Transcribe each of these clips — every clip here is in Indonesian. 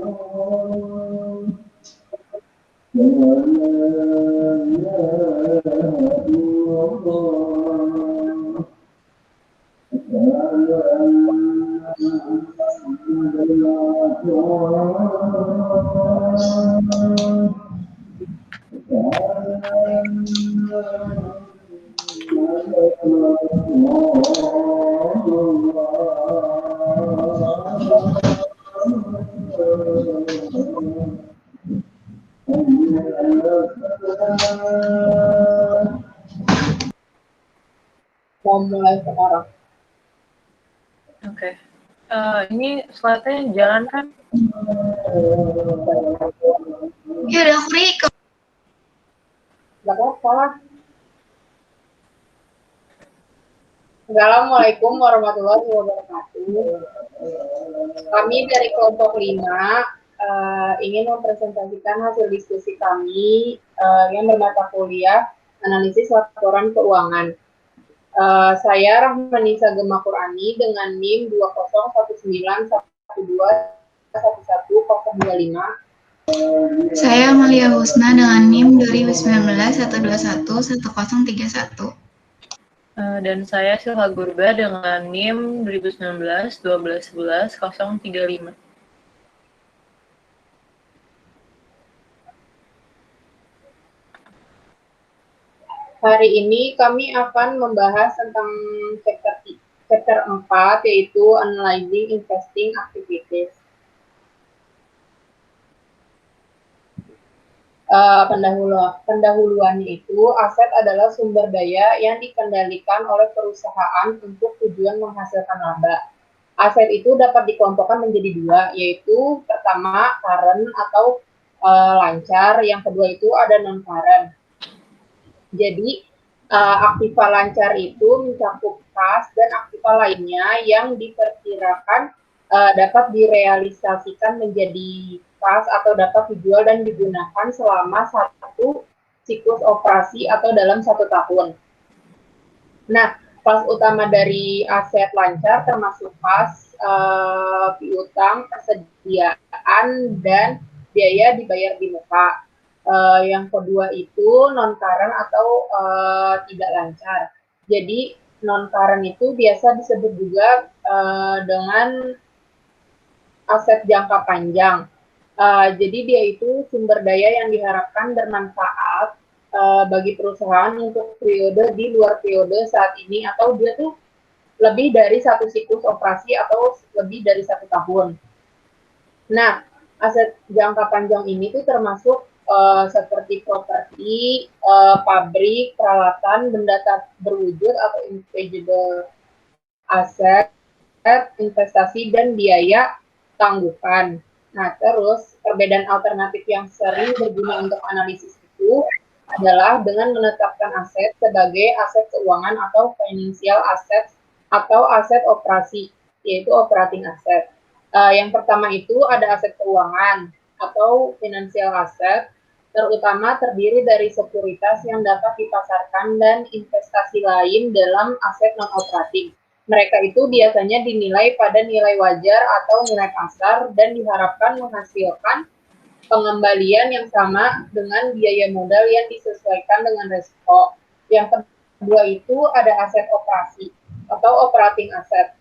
Mau mulai sekarang. Oke. Ini slide-nya jalan kan? Ya udah free kok. Gak apa-apa. Assalamualaikum warahmatullahi wabarakatuh. Kami dari kelompok 5 ingin mempresentasikan hasil diskusi kami yang bermata kuliah analisis laporan keuangan. Saya Rahmanisa Gema Qurani dengan NIM 20191211025. Saya Amalia Husna dengan NIM 2019-121-1031. Dan saya Silha Gurba dengan NIM 2019-1211-035. Hari ini kami akan membahas tentang chapter 4, yaitu Analyzing Investing Activities. Pendahuluannya itu, aset adalah sumber daya yang dikendalikan oleh perusahaan untuk tujuan menghasilkan laba. Aset itu dapat dikelompokkan menjadi dua, yaitu pertama current atau lancar, yang kedua itu ada non-current. Jadi aktiva lancar itu mencakup kas dan aktiva lainnya yang diperkirakan dapat direalisasikan menjadi kas atau dapat dijual dan digunakan selama satu siklus operasi atau dalam 1 tahun. Nah, kelas utama dari aset lancar termasuk kas, piutang, persediaan, dan biaya dibayar di muka. Yang kedua itu non-current atau tidak lancar. Jadi non-current itu biasa disebut juga dengan aset jangka panjang. Jadi dia itu sumber daya yang diharapkan bermanfaat bagi perusahaan untuk periode di luar periode saat ini, atau dia tuh lebih dari satu siklus operasi atau lebih dari 1 tahun. Nah, aset jangka panjang ini tuh termasuk seperti properti, pabrik, peralatan, benda tak berwujud atau intangible aset, investasi, dan biaya tangguhan. Nah, terus perbedaan alternatif yang sering berguna untuk analisis itu adalah dengan menetapkan aset sebagai aset keuangan atau financial assets atau aset operasi, yaitu operating asset. Yang pertama itu ada aset keuangan atau financial asset, terutama terdiri dari sekuritas yang dapat dipasarkan dan investasi lain dalam aset non-operating. Mereka itu biasanya dinilai pada nilai wajar atau nilai pasar dan diharapkan menghasilkan pengembalian yang sama dengan biaya modal yang disesuaikan dengan risiko. Yang kedua itu ada aset operasi atau operating asset,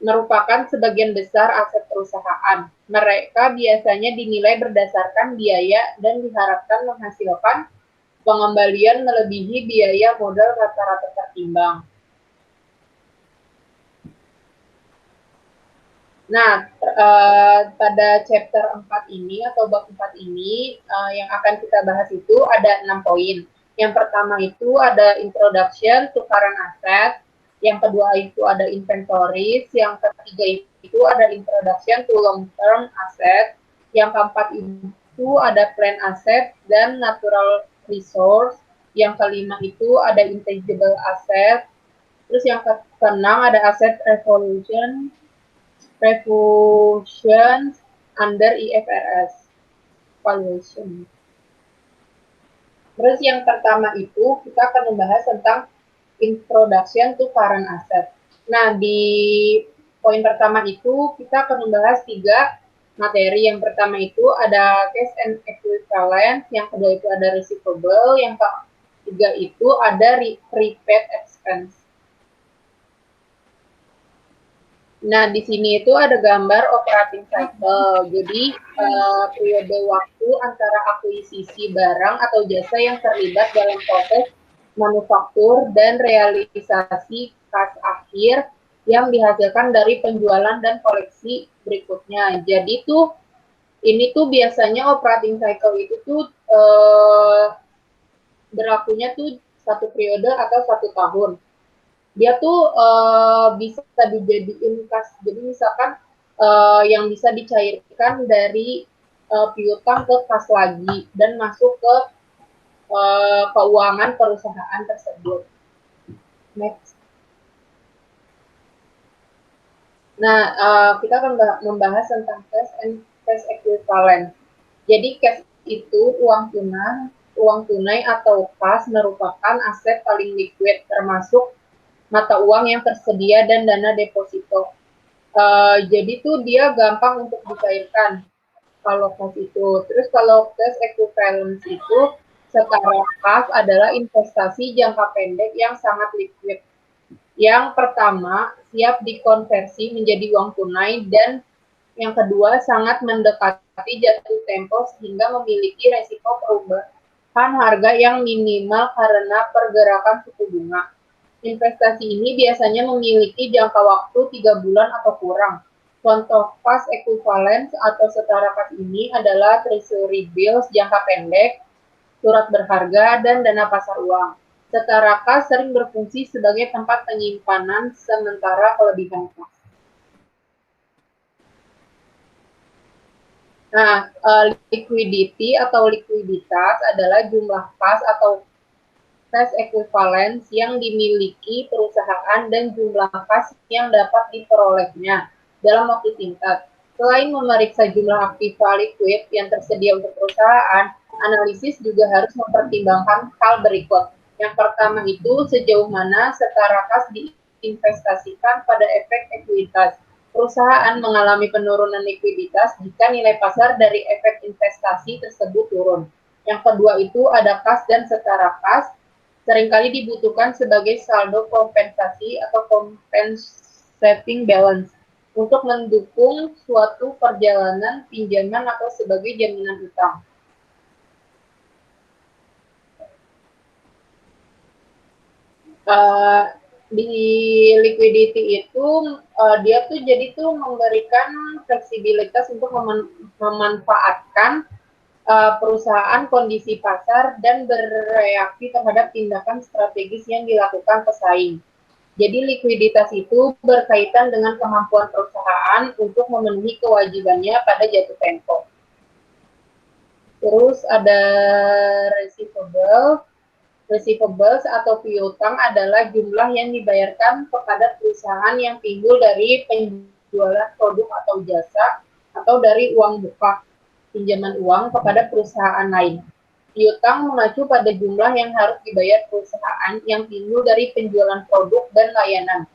merupakan sebagian besar aset perusahaan. Mereka biasanya dinilai berdasarkan biaya dan diharapkan menghasilkan pengembalian melebihi biaya modal rata-rata tertimbang. Nah, pada chapter 4 ini atau bab 4 ini yang akan kita bahas itu ada 6 poin. Yang pertama itu ada introduction to current asset, yang kedua itu ada inventories, yang ketiga itu ada introduction to long term asset, yang keempat itu ada plan asset dan natural resource, yang kelima itu ada intangible asset, terus yang keenam ada asset revaluation under IFRS valuation. Terus yang pertama itu kita akan membahas tentang introduction to current asset. Nah, di poin pertama itu kita akan membahas 3 materi. Yang pertama itu ada cash and equivalent, yang kedua itu ada receivable, yang ketiga itu ada prepaid expense. Nah, di sini itu ada gambar operating cycle. Jadi, periode waktu antara akuisisi barang atau jasa yang terlibat dalam proses manufaktur dan realisasi kas akhir yang dihasilkan dari penjualan dan koleksi berikutnya. Jadi ini tuh biasanya operating cycle itu tuh berlakunya tuh 1 periode atau 1 tahun. Dia tuh bisa dijadiin kas. Jadi misalkan yang bisa dicairkan dari piutang ke kas lagi dan masuk ke keuangan perusahaan tersebut. Next. Nah, kita akan membahas tentang cash and cash equivalent. Jadi cash itu uang tunai atau kas merupakan aset paling liquid, termasuk mata uang yang tersedia dan dana deposito. Jadi tuh dia gampang untuk dicairkan kalau kas itu. Terus kalau cash equivalent itu setara kas adalah investasi jangka pendek yang sangat liquid. Yang pertama, siap dikonversi menjadi uang tunai, dan yang kedua, sangat mendekati jatuh tempo sehingga memiliki resiko perubahan harga yang minimal karena pergerakan suku bunga. Investasi ini biasanya memiliki jangka waktu 3 bulan atau kurang. Contoh kas equivalent atau setara kas ini adalah treasury bills jangka pendek, surat berharga, dan dana pasar uang. Setara kas sering berfungsi sebagai tempat penyimpanan sementara kelebihan kas. Nah, liquidity atau likuiditas adalah jumlah kas atau cash equivalence yang dimiliki perusahaan dan jumlah kas yang dapat diperolehnya dalam waktu singkat. Selain memeriksa jumlah aktiva liquid yang tersedia untuk perusahaan, analisis juga harus mempertimbangkan hal berikut. Yang pertama itu sejauh mana setara kas diinvestasikan pada efek ekuitas. Perusahaan mengalami penurunan likuiditas jika nilai pasar dari efek investasi tersebut turun. Yang kedua itu ada kas dan setara kas, seringkali dibutuhkan sebagai saldo kompensasi atau compensating balance untuk mendukung suatu perjalanan pinjaman atau sebagai jaminan utang. Di liquidity itu dia tuh jadi tuh memberikan fleksibilitas untuk memanfaatkan perusahaan kondisi pasar dan bereaksi terhadap tindakan strategis yang dilakukan pesaing. Jadi likuiditas itu berkaitan dengan kemampuan perusahaan untuk memenuhi kewajibannya pada jatuh tempo. Terus ada receivables atau piutang adalah jumlah yang dibayarkan kepada perusahaan yang timbul dari penjualan produk atau jasa atau dari uang muka pinjaman uang kepada perusahaan lain. Piutang mengacu pada jumlah yang harus dibayar perusahaan yang timbul dari penjualan produk dan layanan.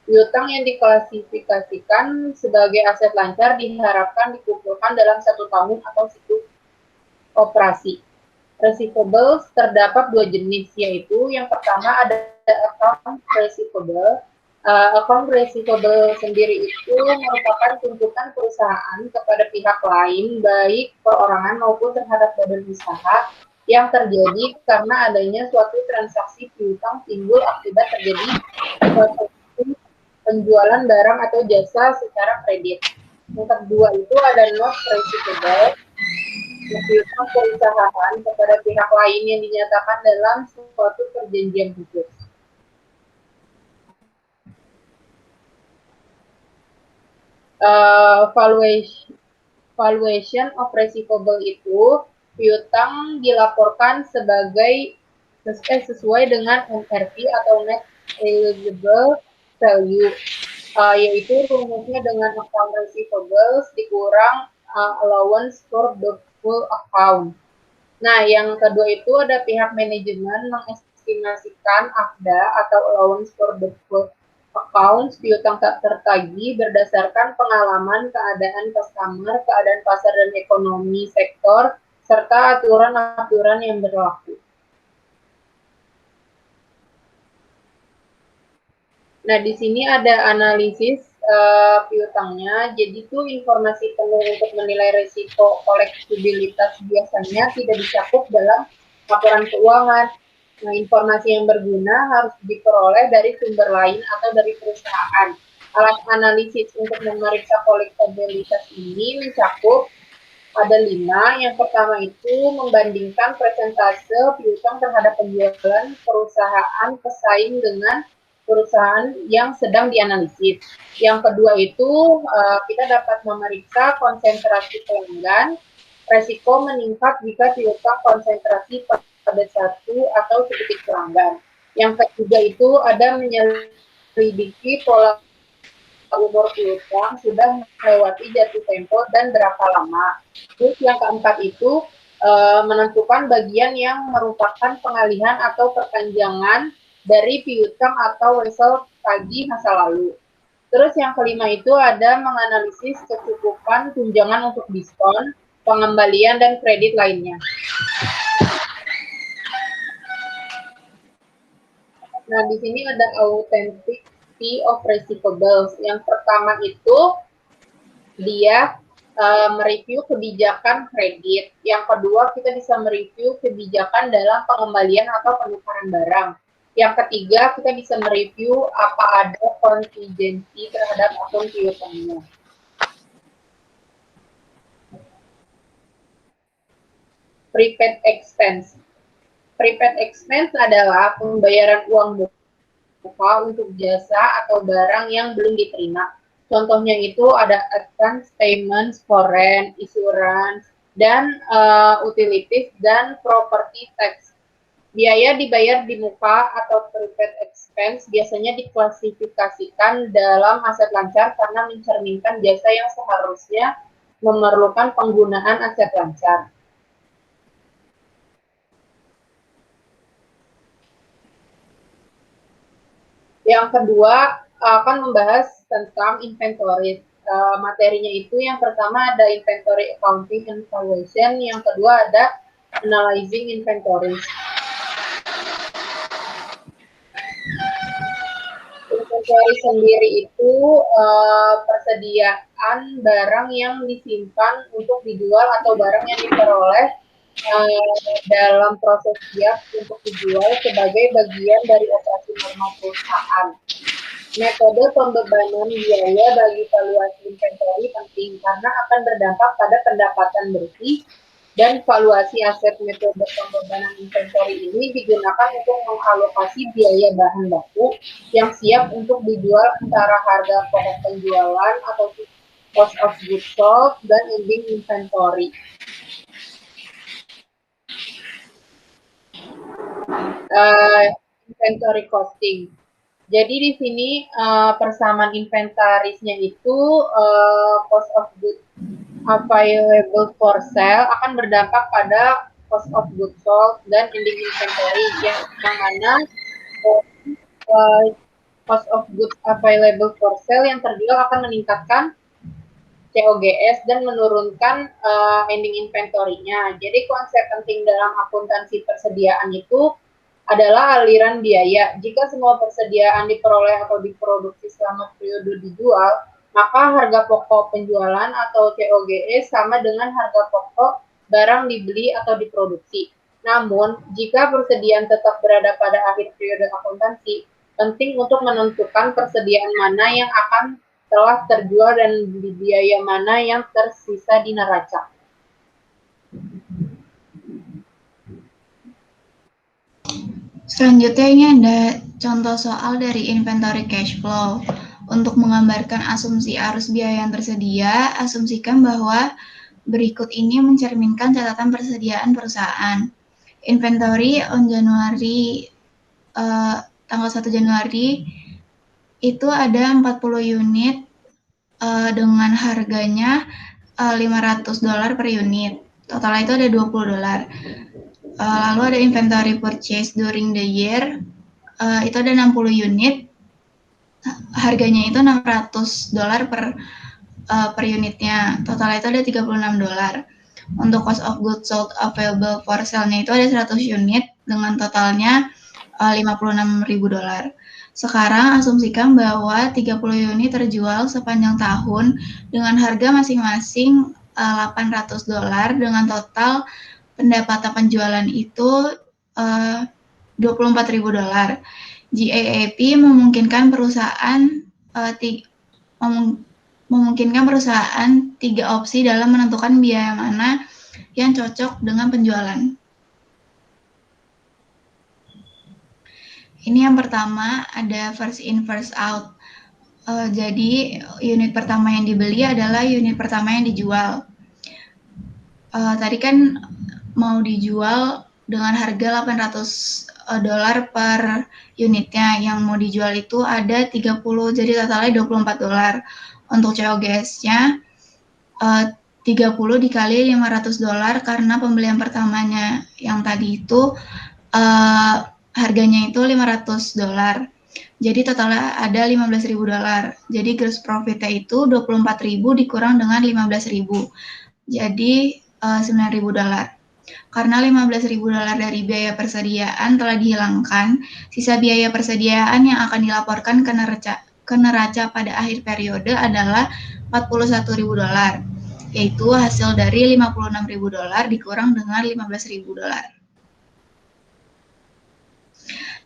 Piutang yang diklasifikasikan sebagai aset lancar diharapkan dikumpulkan dalam 1 tahun atau siklus operasi. Receivables terdapat 2 jenis, yaitu yang pertama ada account receivable. Account receivable sendiri itu merupakan tuntutan perusahaan kepada pihak lain, baik perorangan maupun terhadap badan usaha, yang terjadi karena adanya suatu transaksi piutang timbul akibat terjadi suatu penjualan barang atau jasa secara kredit. Yang kedua itu ada not receivable, piutang perusahaan kepada pihak lain yang dinyatakan dalam suatu perjanjian khusus. Valuation of receivable itu piutang dilaporkan sesuai dengan NRV atau net realizable value, yaitu rumusnya dengan account receivables dikurang allowance for the full account. Nah, yang kedua itu ada pihak manajemen mengestimasikan AFDA atau allowance for the full accounts piutang tak tertagih berdasarkan pengalaman, keadaan customer, keadaan pasar dan ekonomi sektor, serta aturan-aturan yang berlaku. Nah, di sini ada analisis piutangnya. Jadi itu informasi penuh untuk menilai risiko koleksibilitas biasanya tidak dicakup dalam laporan keuangan. Nah, informasi yang berguna harus diperoleh dari sumber lain atau dari perusahaan. Alat analisis untuk memeriksa koleksibilitas ini mencakup ada 5. Yang pertama itu membandingkan persentase piutang terhadap penjualan perusahaan pesaing dengan perusahaan yang sedang dianalisis. Yang kedua itu kita dapat memeriksa konsentrasi pelanggan, resiko meningkat jika piutang konsentrasi pada satu atau sedikit pelanggan. Yang ketiga itu ada menyelidiki pola umur piutang sudah melewati jatuh tempo dan berapa lama. Terus yang keempat itu menentukan bagian yang merupakan pengalihan atau perpanjangan dari piutang atau wesel tagih masa lalu. Terus yang kelima itu ada menganalisis kecukupan tunjangan untuk diskon, pengembalian, dan kredit lainnya. Nah, di sini ada authenticity of receivables. Yang pertama itu dia mereview kebijakan kredit. Yang kedua, kita bisa mereview kebijakan dalam pengembalian atau penukaran barang. Yang ketiga, kita bisa mereview apa ada kontingensi terhadap akun piutangnya. Prepaid expense. Prepaid expense adalah pembayaran uang muka untuk jasa atau barang yang belum diterima. Contohnya itu ada advance payments for rent, insurance, dan utilities dan property tax. Biaya dibayar di muka atau prepaid expense biasanya diklasifikasikan dalam aset lancar karena mencerminkan jasa yang seharusnya memerlukan penggunaan aset lancar. Yang kedua akan membahas tentang inventory. Materinya itu yang pertama ada inventory accounting and valuation, yang kedua ada analyzing inventory. Inventory sendiri itu persediaan barang yang disimpan untuk dijual atau barang yang diperoleh dalam proses siap untuk dijual sebagai bagian dari operasi normal perusahaan. Metode pembebanan biaya bagi valuasi inventory penting karena akan berdampak pada pendapatan bersih dan valuasi aset. Metode pembebanan inventory ini digunakan untuk mengalokasi biaya bahan baku yang siap untuk dijual antara harga pokok penjualan atau cost of goods sold dan ending inventory. Inventory costing. Jadi di sini persamaan inventarisnya itu cost of goods available for sale akan berdampak pada cost of goods sold dan ending inventory yang mana cost of goods available for sale yang terjual akan meningkatkan COGS dan menurunkan ending inventory-nya. Jadi konsep penting dalam akuntansi persediaan itu adalah aliran biaya. Jika semua persediaan diperoleh atau diproduksi selama periode dijual, maka harga pokok penjualan atau COGS sama dengan harga pokok barang dibeli atau diproduksi. Namun, jika persediaan tetap berada pada akhir periode akuntansi, penting untuk menentukan persediaan mana yang akan telah terjual dan biaya mana yang tersisa di neraca. Selanjutnya ini ada contoh soal dari inventory cash flow. Untuk menggambarkan asumsi arus biaya yang tersedia, asumsikan bahwa berikut ini mencerminkan catatan persediaan perusahaan. Inventory on Januari tanggal 1 Januari itu ada 40 unit dengan harganya $500 per unit. Total itu ada $20. Lalu ada inventory purchase during the year, itu ada 60 unit harganya itu $600 per unitnya. Total itu ada $36. Untuk cost of goods sold available for sale-nya itu ada 100 unit dengan totalnya $56.000. Sekarang asumsikan bahwa 30 unit terjual sepanjang tahun dengan harga masing-masing $800 dengan total pendapatan penjualan itu $24.000. GAAP memungkinkan perusahaan tiga opsi dalam menentukan biaya mana yang cocok dengan penjualan. Ini yang pertama, ada first in first out. Jadi unit pertama yang dibeli adalah unit pertama yang dijual. Tadi kan mau dijual dengan harga $800 per unitnya. Yang mau dijual itu ada 30, jadi totalnya $24. Untuk COGS-nya 30 dikali $500 karena pembelian pertamanya yang tadi itu harganya itu $500. Jadi totalnya ada $15.000. Jadi gross profit-nya itu 24.000 dikurang dengan 15.000. Jadi $9.000. Karena $15.000 dari biaya persediaan telah dihilangkan, sisa biaya persediaan yang akan dilaporkan ke neraca pada akhir periode adalah $41.000, yaitu hasil dari $56.000 dikurang dengan $15.000.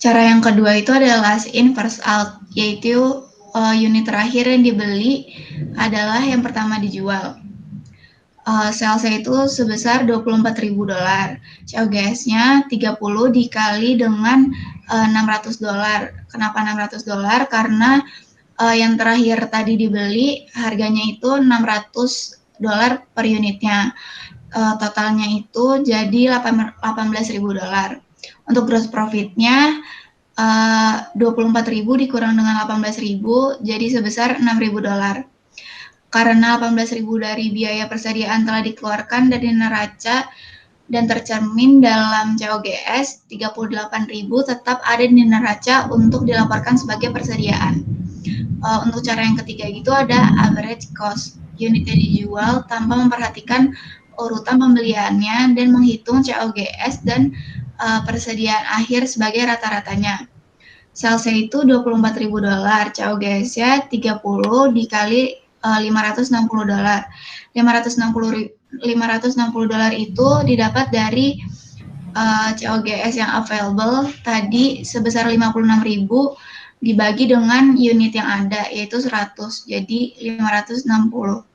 Cara yang kedua itu adalah last in first out, yaitu unit terakhir yang dibeli adalah yang pertama dijual. Salesnya itu sebesar $24.000. COGS-nya 30 dikali dengan $600. Kenapa $600? Karena yang terakhir tadi dibeli harganya itu $600 per unitnya. Totalnya itu jadi $18.000. Untuk gross profit-nya 24.000 dikurang dengan 18.000 jadi sebesar $6.000. Karena 18.000 dari biaya persediaan telah dikeluarkan dari neraca dan tercermin dalam COGS, 38.000 tetap ada di neraca untuk dilaporkan sebagai persediaan. Untuk cara yang ketiga itu ada average cost. Unitnya dijual tanpa memperhatikan urutan pembeliannya dan menghitung COGS dan persediaan akhir sebagai rata-ratanya. Salesnya itu $24.000, COGS-nya 30 dikali $560. $560 itu didapat dari COGS yang available tadi sebesar 56.000 dibagi dengan unit yang ada yaitu 100, jadi 560.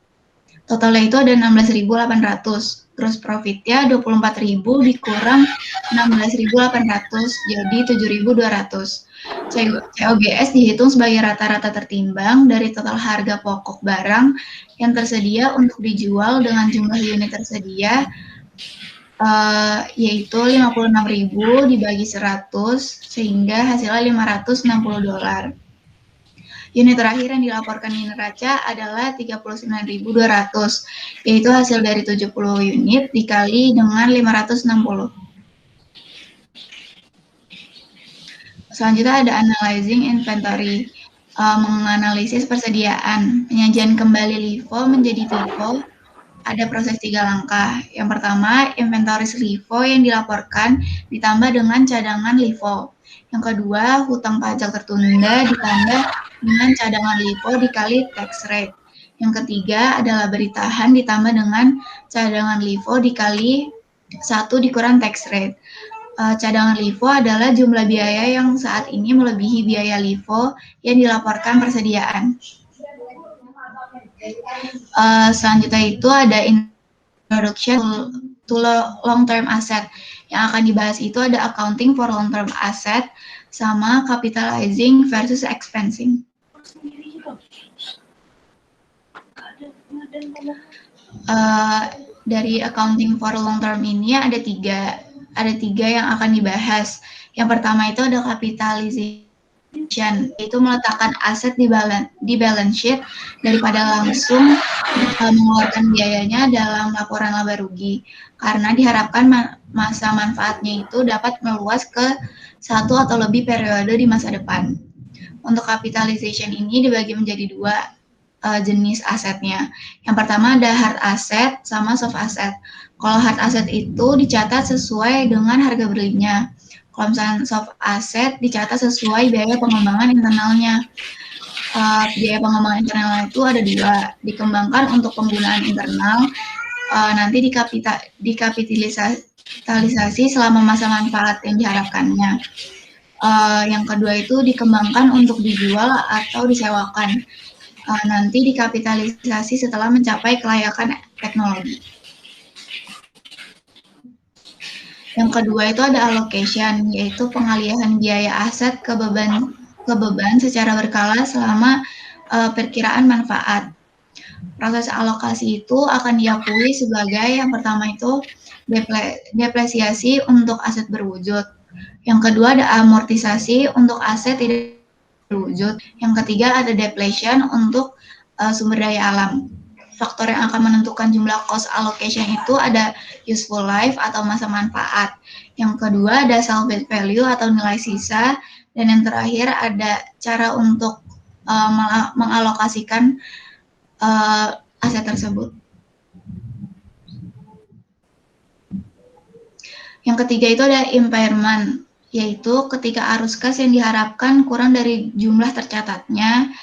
Totalnya itu ada 16.800. Gross profit-nya 24.000 dikurang 16.800 jadi 7.200. COGS dihitung sebagai rata-rata tertimbang dari total harga pokok barang yang tersedia untuk dijual dengan jumlah unit tersedia yaitu 56.000 dibagi 100 sehingga hasilnya $560. Unit terakhir yang dilaporkan di neraca adalah 39.200, yaitu hasil dari 70 unit dikali dengan 560. Selanjutnya ada analyzing inventory, menganalisis persediaan. Penyajian kembali LIFO menjadi FIFO ada proses 3 langkah. Yang pertama, inventaris LIFO yang dilaporkan ditambah dengan cadangan LIFO. Yang kedua, hutang pajak tertunda ditambah dengan cadangan LIFO dikali tax rate. Yang ketiga adalah beri tahan ditambah dengan cadangan LIFO dikali 1 dikurang tax rate. Cadangan LIFO adalah jumlah biaya yang saat ini melebihi biaya LIFO yang dilaporkan persediaan. Selanjutnya itu ada introduction to long-term asset. Yang akan dibahas itu ada accounting for long-term asset sama capitalizing versus expensing. Dari accounting for long-term ini ada tiga yang akan dibahas. Yang pertama itu ada capitalization, yaitu meletakkan aset di balance sheet daripada langsung mengeluarkan biayanya dalam laporan laba rugi, karena diharapkan masa manfaatnya itu dapat meluas ke 1 atau lebih periode di masa depan. Untuk capitalization ini dibagi menjadi dua jenis asetnya. Yang pertama ada hard asset sama soft asset. Kalau hard asset itu dicatat sesuai dengan harga belinya. Kalau misalnya soft asset dicatat sesuai biaya pengembangan internalnya. Biaya pengembangan internal itu ada dua, dikembangkan untuk penggunaan internal, nanti dikapitalisasi selama masa manfaat yang diharapkannya. Yang kedua itu dikembangkan untuk dijual atau disewakan. Nanti dikapitalisasi setelah mencapai kelayakan teknologi. Yang kedua itu ada allocation, yaitu pengalihan biaya aset ke beban secara berkala selama perkiraan manfaat. Proses alokasi itu akan diakui sebagai yang pertama itu depresiasi untuk aset berwujud. Yang kedua ada amortisasi untuk aset tidak berwujud. Yang ketiga ada depletion untuk sumber daya alam. Faktor yang akan menentukan jumlah cost allocation itu ada useful life atau masa manfaat. Yang kedua ada salvage value atau nilai sisa. Dan yang terakhir ada cara untuk mengalokasikan aset tersebut. Yang ketiga itu ada impairment, yaitu ketika arus kas yang diharapkan kurang dari jumlah tercatatnya,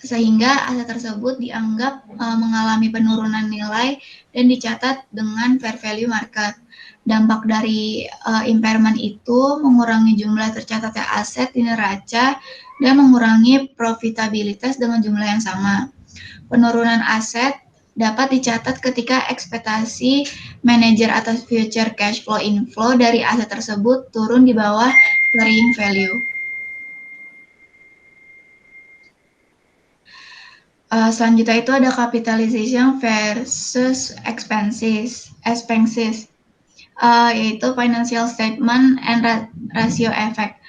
sehingga aset tersebut dianggap mengalami penurunan nilai dan dicatat dengan fair value market. Dampak dari impairment itu mengurangi jumlah tercatatnya aset di neraca dan mengurangi profitabilitas dengan jumlah yang sama. Penurunan aset dapat dicatat ketika ekspektasi manajer atas future cash flow inflow dari aset tersebut turun di bawah carrying value. Selanjutnya itu ada capitalization versus expenses, yaitu financial statement and ratio effect.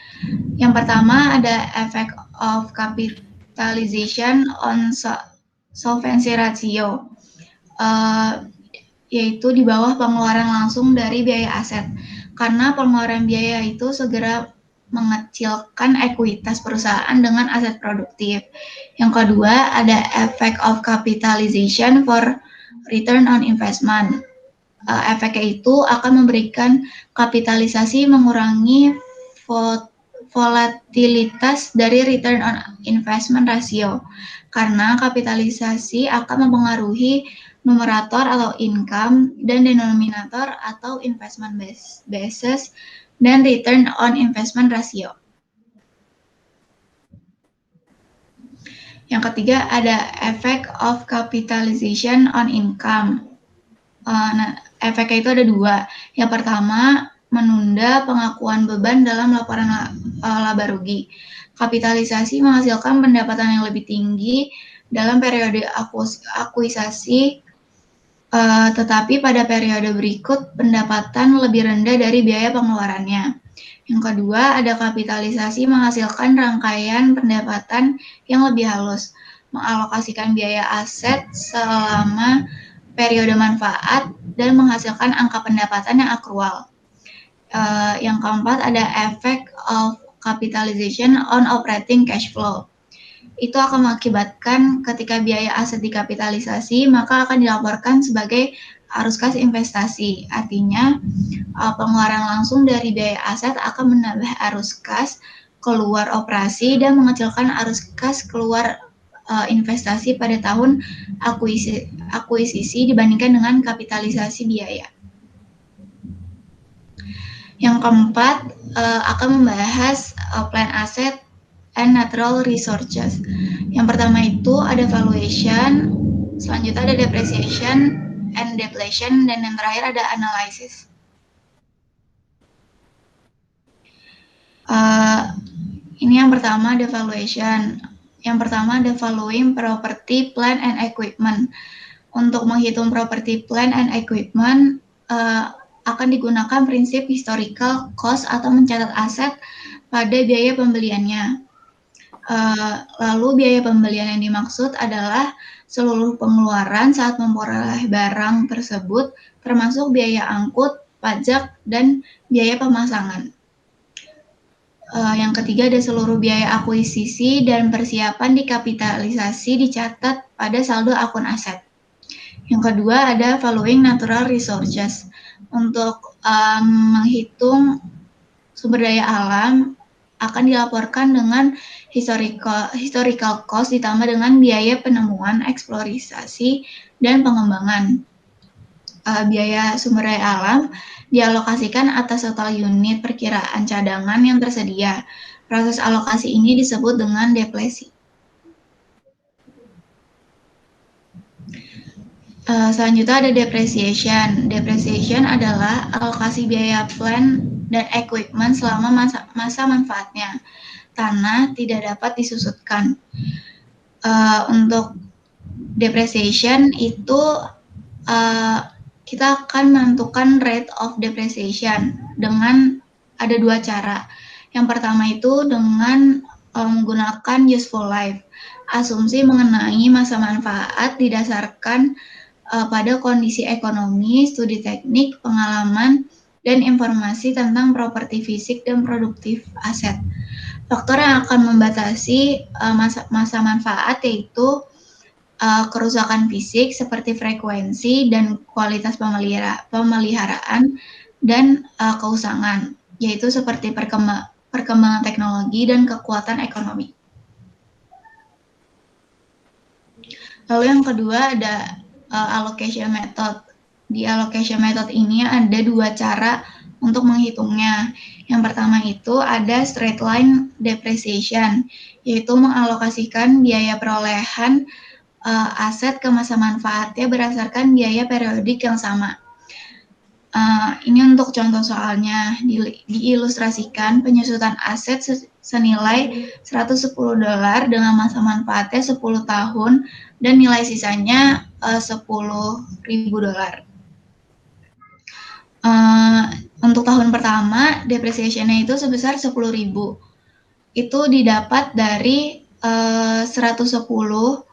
Yang pertama ada effect of capitalization on solvency ratio, yaitu di bawah pengeluaran langsung dari biaya aset. Karena pengeluaran biaya itu segera mengecilkan ekuitas perusahaan dengan aset produktif. Yang kedua ada effect of capitalization for return on investment. Efeknya itu akan memberikan kapitalisasi mengurangi volatilitas dari return on investment ratio. Karena kapitalisasi akan mempengaruhi numerator atau income dan denominator atau investment basis dan return on investment ratio. Yang ketiga ada effect of capitalization on income. Efeknya itu ada dua. Yang pertama, menunda pengakuan beban dalam laporan laba rugi. Kapitalisasi menghasilkan pendapatan yang lebih tinggi dalam periode akuisasi, tetapi pada periode berikut pendapatan lebih rendah dari biaya pengeluarannya. Yang kedua, ada kapitalisasi menghasilkan rangkaian pendapatan yang lebih halus, mengalokasikan biaya aset selama periode manfaat dan menghasilkan angka pendapatan yang akrual. Yang keempat ada effect of capitalization on operating cash flow. Itu akan mengakibatkan ketika biaya aset dikapitalisasi, maka akan dilaporkan sebagai arus kas investasi. Artinya, pengeluaran langsung dari biaya aset akan menambah arus kas keluar operasi dan mengecilkan arus kas keluar investasi pada tahun akuisisi dibandingkan dengan kapitalisasi biaya. Yang keempat akan membahas plan asset and natural resources. Yang pertama itu ada valuation, selanjutnya ada depreciation and depletion, dan yang terakhir ada analysis. Ini yang pertama ada valuation. Yang pertama ada valuing property, plant, and equipment. Untuk menghitung property, plant, and equipment akan digunakan prinsip historical cost atau mencatat aset pada biaya pembeliannya. Lalu biaya pembelian yang dimaksud adalah seluruh pengeluaran saat memperoleh barang tersebut, termasuk biaya angkut, pajak, dan biaya pemasangan. Yang ketiga ada seluruh biaya akuisisi dan persiapan dikapitalisasi dicatat pada saldo akun aset. Yang kedua ada following natural resources. Untuk menghitung sumber daya alam akan dilaporkan dengan historical cost ditambah dengan biaya penemuan, eksplorasi, dan pengembangan. Biaya sumber daya alam dialokasikan atas total unit perkiraan cadangan yang tersedia. Proses alokasi ini disebut dengan depresi. Selanjutnya ada depreciation. Depreciation adalah alokasi biaya plant dan equipment selama masa manfaatnya. Tanah tidak dapat disusutkan. Untuk depreciation itu kita akan menentukan rate of depreciation dengan ada dua cara. Yang pertama itu dengan menggunakan useful life. Asumsi mengenai masa manfaat didasarkan pada kondisi ekonomi, studi teknik, pengalaman, dan informasi tentang properti fisik dan produktif aset. Faktor yang akan membatasi masa manfaat yaitu kerusakan fisik seperti frekuensi dan kualitas pemeliharaan dan keusangan, yaitu seperti perkembangan teknologi dan kekuatan ekonomi. Lalu yang kedua ada allocation method. Di allocation method ini ada dua cara untuk menghitungnya. Yang pertama itu ada straight line depreciation, yaitu mengalokasikan biaya perolehan aset ke masa manfaatnya berdasarkan biaya periodik yang sama. Ini untuk contoh soalnya, diilustrasikan penyusutan aset senilai $110 dengan masa manfaatnya 10 tahun dan nilai sisanya $10.000. Untuk tahun pertama, depreciation-nya itu sebesar 10.000. Itu didapat dari $110.000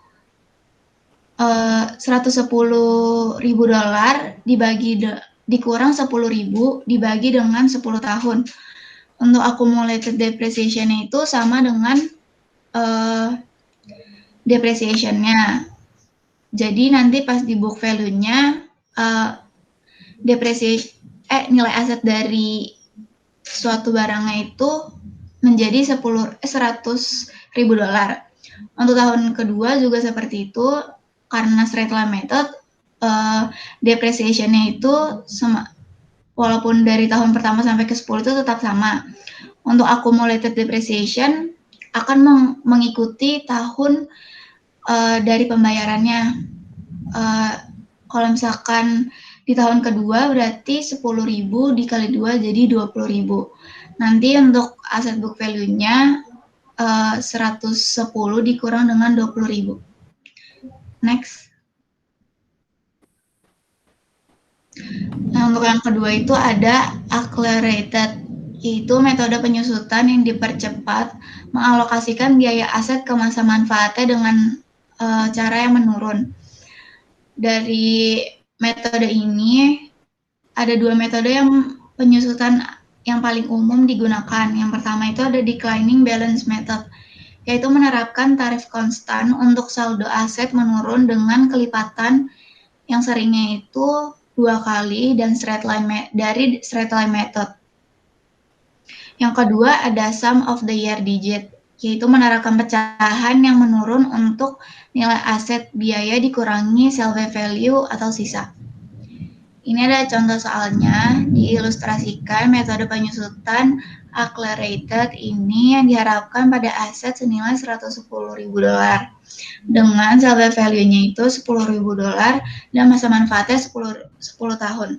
dikurang 10.000 dibagi dengan 10 tahun. Untuk accumulated depreciation itu sama dengan depreciation-nya. Jadi nanti pas di book value-nya nilai aset dari suatu barangnya itu menjadi $100.000. Untuk tahun kedua juga seperti itu, karena straight line method, depreciation-nya itu walaupun dari tahun pertama sampai ke 10 itu tetap sama. Untuk accumulated depreciation akan mengikuti tahun dari pembayarannya. Kalau misalkan di tahun kedua berarti 10.000 dikali 2 jadi 20.000. Nanti untuk aset book value-nya 110 dikurang dengan 20.000. Next. Nah, untuk yang kedua itu ada accelerated, yaitu metode penyusutan yang dipercepat mengalokasikan biaya aset ke masa manfaatnya dengan cara yang menurun. Dari metode ini ada dua metode yang penyusutan yang paling umum digunakan. Yang pertama itu ada declining balance method, yaitu menerapkan tarif konstan untuk saldo aset menurun dengan kelipatan yang seringnya itu 2 kali dan dari straight line method. Yang kedua ada sum of the year digit, yaitu menerapkan pecahan yang menurun untuk nilai aset biaya dikurangi salvage value atau sisa. Ini ada contoh soalnya, diilustrasikan metode penyusutan accelerated ini yang diharapkan pada aset senilai $110.000 dengan salvage value-nya itu $10.000 dan masa manfaatnya 10 tahun.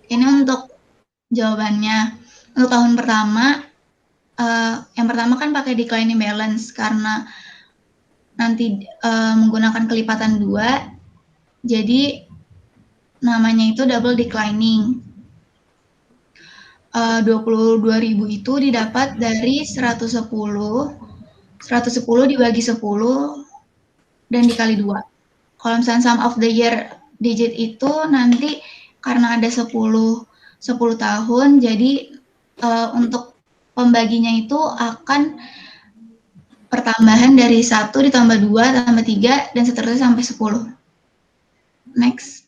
Ini untuk jawabannya. Untuk tahun pertama, yang pertama kan pakai declining balance karena nanti menggunakan kelipatan 2, jadi namanya itu double declining. 22.000 itu didapat dari 110 dibagi 10 dan dikali 2. Kalau misalnya sum of the year digit itu nanti karena ada 10 tahun, jadi untuk pembaginya itu akan pertambahan dari 1 ditambah 2 tambah 3 dan seterusnya sampai 10. Next.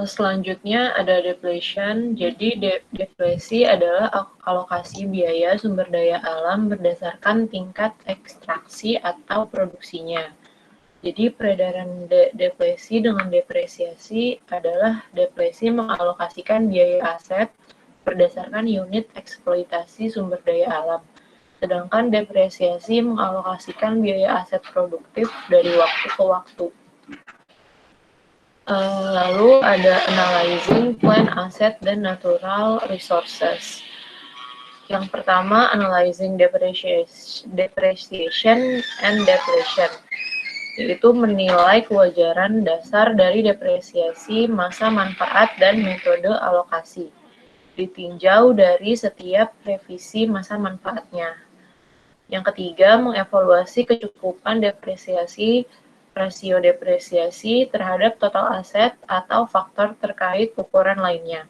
Selanjutnya ada depletion. Jadi depresi adalah alokasi biaya sumber daya alam berdasarkan tingkat ekstraksi atau produksinya. Jadi peredaran depresi dengan depresiasi adalah depresi mengalokasikan biaya aset berdasarkan unit eksploitasi sumber daya alam. Sedangkan depresiasi mengalokasikan biaya aset produktif dari waktu ke waktu. Lalu ada analyzing plant asset dan natural resources. Yang pertama, analyzing depreciation and depletion, yaitu menilai kewajaran dasar dari depresiasi, masa manfaat, dan metode alokasi, ditinjau dari setiap revisi masa manfaatnya. Yang ketiga, mengevaluasi kecukupan depresiasi, rasio depresiasi terhadap total aset atau faktor terkait ukuran lainnya.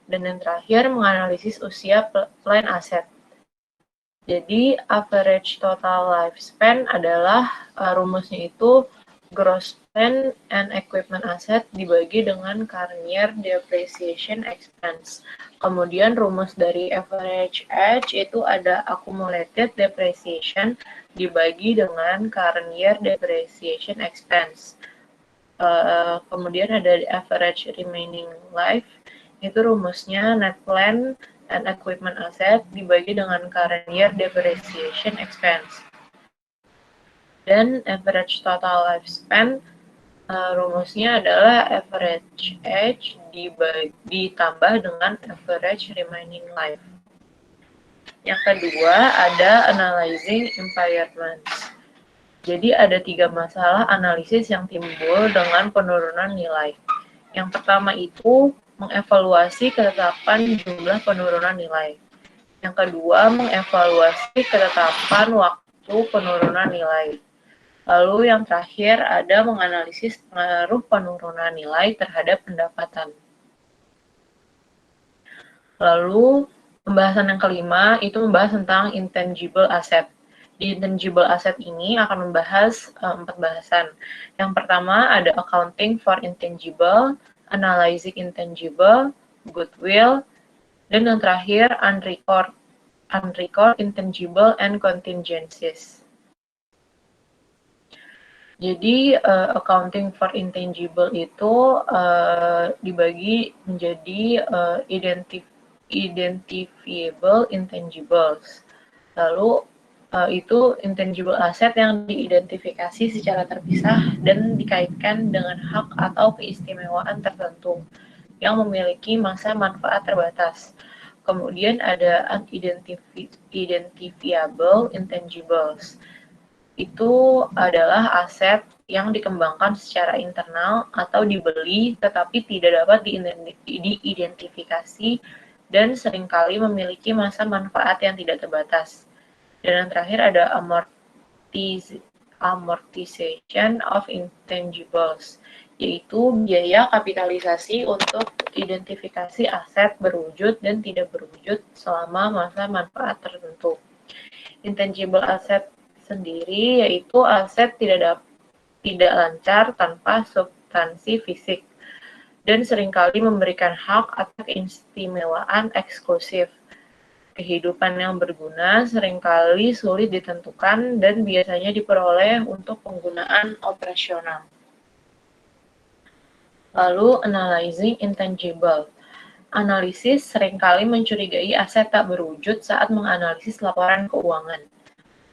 Dan yang terakhir, menganalisis usia plan aset. Jadi, average total lifespan adalah rumusnya itu gross plan and equipment asset dibagi dengan current year depreciation expense. Kemudian rumus dari average age itu ada accumulated depreciation dibagi dengan current year depreciation expense. Kemudian ada average remaining life, itu rumusnya net plan and equipment asset dibagi dengan current year depreciation expense. Dan average total lifespan, rumusnya adalah average age ditambah dengan average remaining life. Yang kedua ada analyzing impairments. Jadi ada 3 masalah analisis yang timbul dengan penurunan nilai. Yang pertama itu mengevaluasi ketetapan jumlah penurunan nilai. Yang kedua mengevaluasi ketetapan waktu penurunan nilai. Lalu yang terakhir ada menganalisis pengaruh penurunan nilai terhadap pendapatan. Lalu pembahasan yang kelima itu membahas tentang intangible asset. Di intangible asset ini akan membahas 4 bahasan. Yang pertama ada accounting for intangible, analyzing intangible, goodwill, dan yang terakhir unrecord intangible and contingencies. Jadi accounting for intangible itu dibagi menjadi identifiable intangibles. Lalu itu intangible asset yang diidentifikasi secara terpisah dan dikaitkan dengan hak atau keistimewaan tertentu yang memiliki masa manfaat terbatas. Kemudian ada unidentifiable intangibles. Itu adalah aset yang dikembangkan secara internal atau dibeli tetapi tidak dapat diidentifikasi dan seringkali memiliki masa manfaat yang tidak terbatas. Dan yang terakhir ada amortization of intangibles, yaitu biaya kapitalisasi untuk identifikasi aset berwujud dan tidak berwujud selama masa manfaat tertentu. Intangible asset sendiri yaitu aset tidak lancar tanpa substansi fisik dan seringkali memberikan hak atau keistimewaan eksklusif. Kehidupan yang berguna seringkali sulit ditentukan dan biasanya diperoleh untuk penggunaan operasional. Lalu analyzing intangible. Analisis seringkali mencurigai aset tak berwujud saat menganalisis laporan keuangan.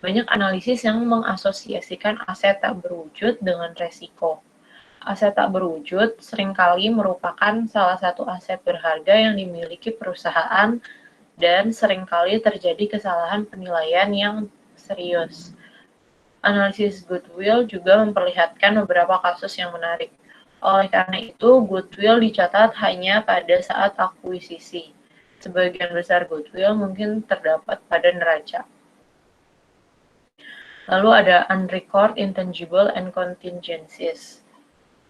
Banyak analisis yang mengasosiasikan aset tak berwujud dengan resiko. Aset tak berwujud seringkali merupakan salah satu aset berharga yang dimiliki perusahaan dan seringkali terjadi kesalahan penilaian yang serius. Analisis goodwill juga memperlihatkan beberapa kasus yang menarik. Oleh karena itu, goodwill dicatat hanya pada saat akuisisi. Sebagian besar goodwill mungkin terdapat pada neraca. Lalu ada unrecord intangible and contingencies.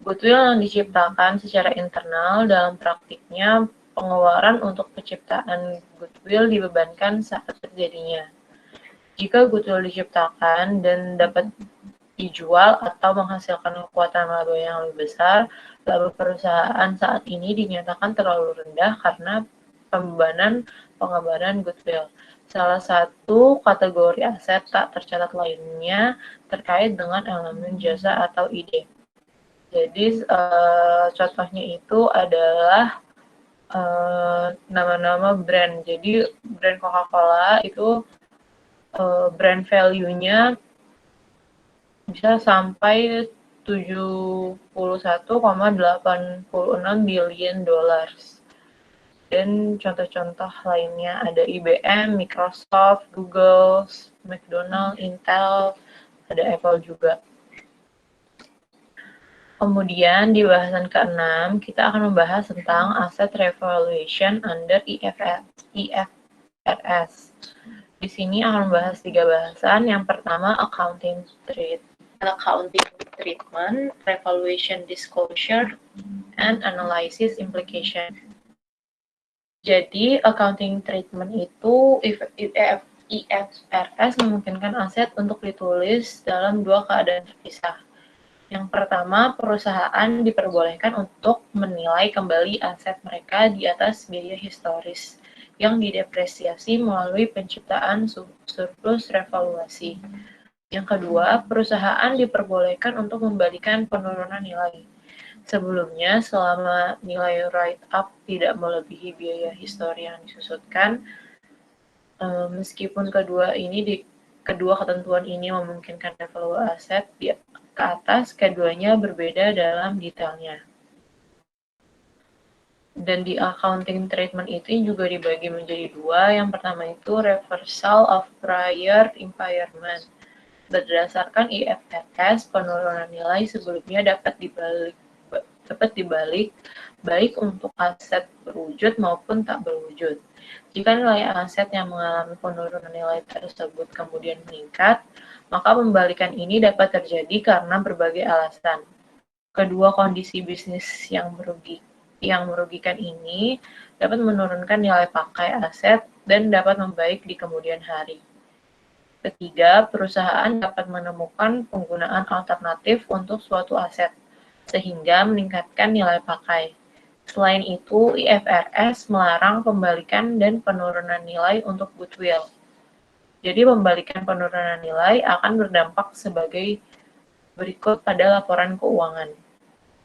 Goodwill yang diciptakan secara internal dalam praktiknya pengeluaran untuk penciptaan goodwill dibebankan saat terjadinya. Jika goodwill diciptakan dan dapat dijual atau menghasilkan kekuatan laba yang lebih besar, laba perusahaan saat ini dinyatakan terlalu rendah karena pembebanan pengembangan goodwill. Salah satu kategori aset tak tercatat lainnya terkait dengan elemen jasa atau ide. Jadi contohnya itu adalah nama-nama brand. Jadi brand Coca-Cola itu brand value-nya bisa sampai 71,86 billion dollars. Dan contoh-contoh lainnya ada IBM, Microsoft, Google, McDonald, Intel, ada Apple juga. Kemudian di bahasan ke-6 kita akan membahas tentang asset revaluation under IFRS. Di sini akan membahas 3 bahasan. Yang pertama accounting treatment, revaluation disclosure, and analysis implication. Jadi accounting treatment itu IFRS memungkinkan aset untuk ditulis dalam 2 keadaan terpisah. Yang pertama, perusahaan diperbolehkan untuk menilai kembali aset mereka di atas biaya historis yang didepresiasi melalui penciptaan surplus revaluasi. Yang kedua, perusahaan diperbolehkan untuk membalikan penurunan nilai. Sebelumnya, selama nilai write-up tidak melebihi biaya histori yang disusutkan, meskipun kedua ketentuan ini memungkinkan revaluasi aset ke atas, keduanya berbeda dalam detailnya. Dan di accounting treatment itu juga dibagi menjadi 2. Yang pertama itu reversal of prior impairment. Berdasarkan IFRS, penurunan nilai sebelumnya dapat dibalik baik untuk aset berwujud maupun tak berwujud. Jika nilai aset yang mengalami penurunan nilai tersebut kemudian meningkat, maka pembalikan ini dapat terjadi karena berbagai alasan. Kedua kondisi bisnis yang merugikan ini dapat menurunkan nilai pakai aset dan dapat membaik di kemudian hari. Ketiga, perusahaan dapat menemukan penggunaan alternatif untuk suatu aset, sehingga meningkatkan nilai pakai. Selain itu, IFRS melarang pembalikan dan penurunan nilai untuk goodwill. Jadi pembalikan penurunan nilai akan berdampak sebagai berikut pada laporan keuangan.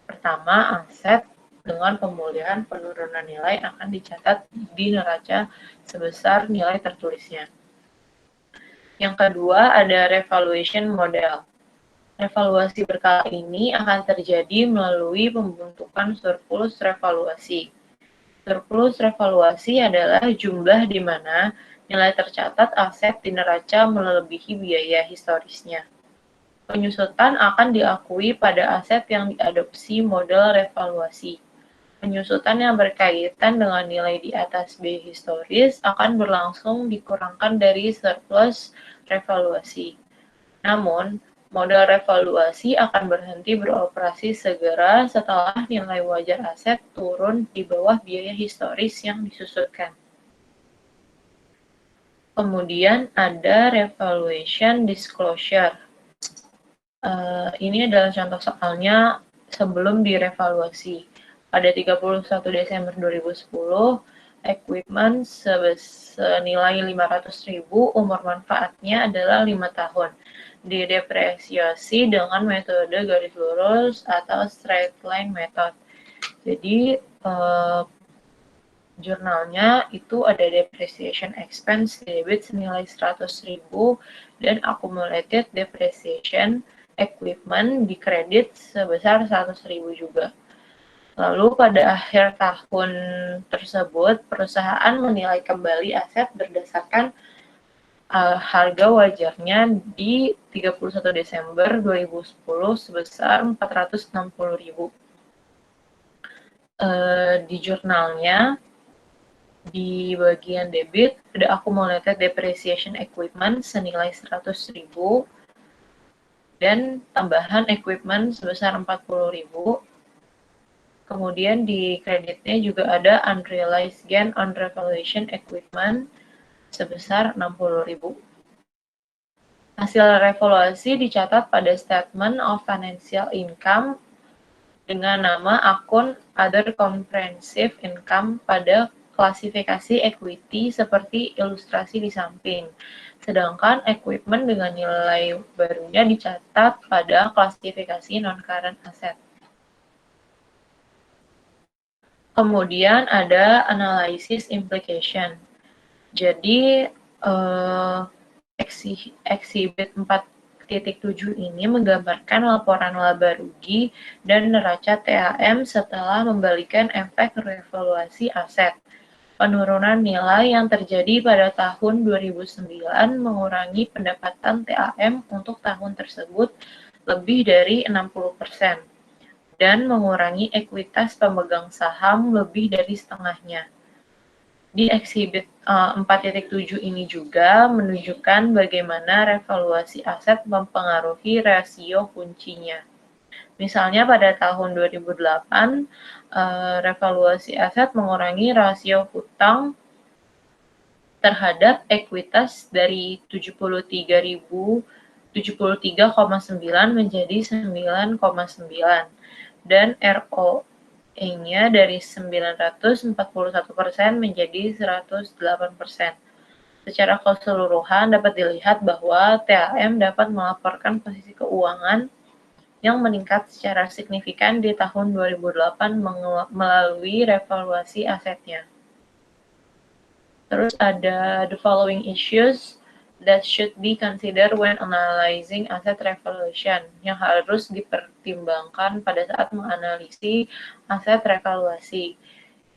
Pertama, aset dengan pemulihan penurunan nilai akan dicatat di neraca sebesar nilai tertulisnya. Yang kedua, ada revaluation model. Revaluasi berkala ini akan terjadi melalui pembentukan surplus revaluasi. Surplus revaluasi adalah jumlah di mana nilai tercatat aset di neraca melebihi biaya historisnya. Penyusutan akan diakui pada aset yang diadopsi model revaluasi. Penyusutan yang berkaitan dengan nilai di atas biaya historis akan berlangsung dikurangkan dari surplus revaluasi. Namun, model revaluasi akan berhenti beroperasi segera setelah nilai wajar aset turun di bawah biaya historis yang disusutkan. Kemudian ada revaluation disclosure. Ini adalah contoh soalnya sebelum direvaluasi. Pada 31 Desember 2010, equipment senilai 500.000, umur manfaatnya adalah 5 tahun. Didepresiasi dengan metode garis lurus atau straight line method. Jadi jurnalnya itu ada depreciation expense debit senilai 100.000 dan accumulated depreciation equipment di kredit sebesar 100.000 juga. Lalu pada akhir tahun tersebut perusahaan menilai kembali aset berdasarkan harga wajarnya di 31 Desember 2010 sebesar 460.000. Di jurnalnya, di bagian debit, ada accumulated depreciation equipment senilai 100.000 dan tambahan equipment sebesar 40.000. Kemudian di kreditnya juga ada unrealized gain on revaluation equipment sebesar 60.000. Hasil revaluasi dicatat pada Statement of Financial Income dengan nama akun Other Comprehensive Income pada klasifikasi equity seperti ilustrasi di samping. Sedangkan equipment dengan nilai barunya dicatat pada klasifikasi non-current asset. Kemudian ada analysis implication. Jadi Exhibit 4.7 ini menggambarkan laporan laba rugi dan neraca TAM setelah membalikan efek revaluasi aset. Penurunan nilai yang terjadi pada tahun 2009 mengurangi pendapatan TAM untuk tahun tersebut lebih dari 60%. Dan mengurangi ekuitas pemegang saham lebih dari setengahnya. Di Exhibit 4.7 ini juga menunjukkan bagaimana revaluasi aset mempengaruhi rasio kuncinya. Misalnya pada tahun 2008, revaluasi aset mengurangi rasio hutang terhadap ekuitas dari 73,9 menjadi 9,9 dan ROE-nya dari 941% menjadi 108%. Secara keseluruhan dapat dilihat bahwa TAM dapat melaporkan posisi keuangan yang meningkat secara signifikan di tahun 2008 melalui revaluasi asetnya. Terus ada the following issues that should be considered when analyzing asset revaluation, yang harus dipertimbangkan pada saat menganalisis aset revaluasi.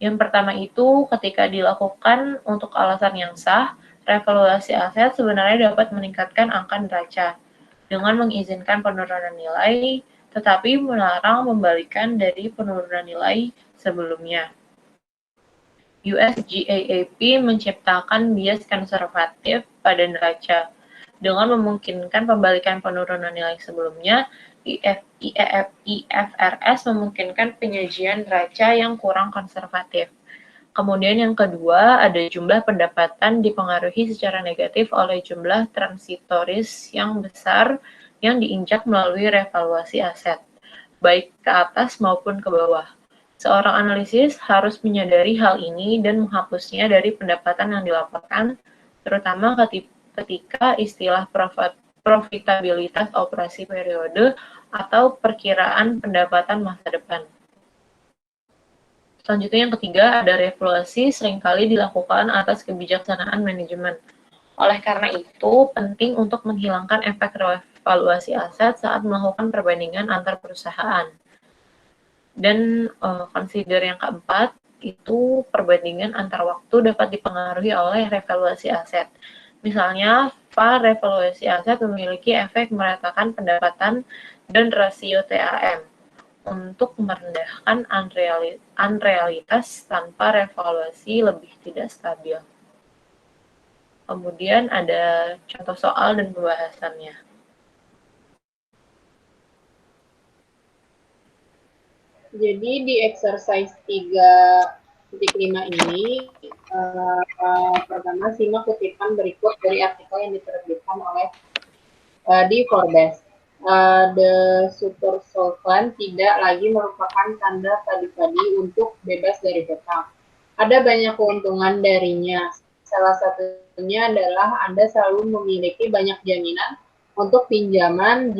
Yang pertama itu, ketika dilakukan untuk alasan yang sah, revaluasi aset sebenarnya dapat meningkatkan angka neraca dengan mengizinkan penurunan nilai, tetapi melarang membalikan dari penurunan nilai sebelumnya. US GAAP menciptakan bias konservatif pada neraca dengan memungkinkan pembalikan penurunan nilai sebelumnya. IFRS memungkinkan penyajian neraca yang kurang konservatif. Kemudian yang kedua, ada jumlah pendapatan dipengaruhi secara negatif oleh jumlah transitoris yang besar yang diinjak melalui revaluasi aset, baik ke atas maupun ke bawah. Seorang analisis harus menyadari hal ini dan menghapusnya dari pendapatan yang dilaporkan, terutama ketika istilah profitabilitas operasi periode atau perkiraan pendapatan masa depan. Selanjutnya yang ketiga, ada revaluasi seringkali dilakukan atas kebijaksanaan manajemen. Oleh karena itu, penting untuk menghilangkan efek revaluasi aset saat melakukan perbandingan antar perusahaan. Dan consider yang keempat, itu perbandingan antar waktu dapat dipengaruhi oleh revaluasi aset. Misalnya, VaR revaluasi aset memiliki efek meratakan pendapatan dan rasio TAM untuk merendahkan unrealitas tanpa revaluasi lebih tidak stabil. Kemudian ada contoh soal dan pembahasannya. Jadi di exercise 3.5 ini, pertama simak kutipan berikut dari artikel yang diterbitkan oleh di Forbes. The super solvent tidak lagi merupakan tanda padi-padi untuk bebas dari hutang. Ada banyak keuntungan darinya. Salah satunya adalah Anda selalu memiliki banyak jaminan untuk pinjaman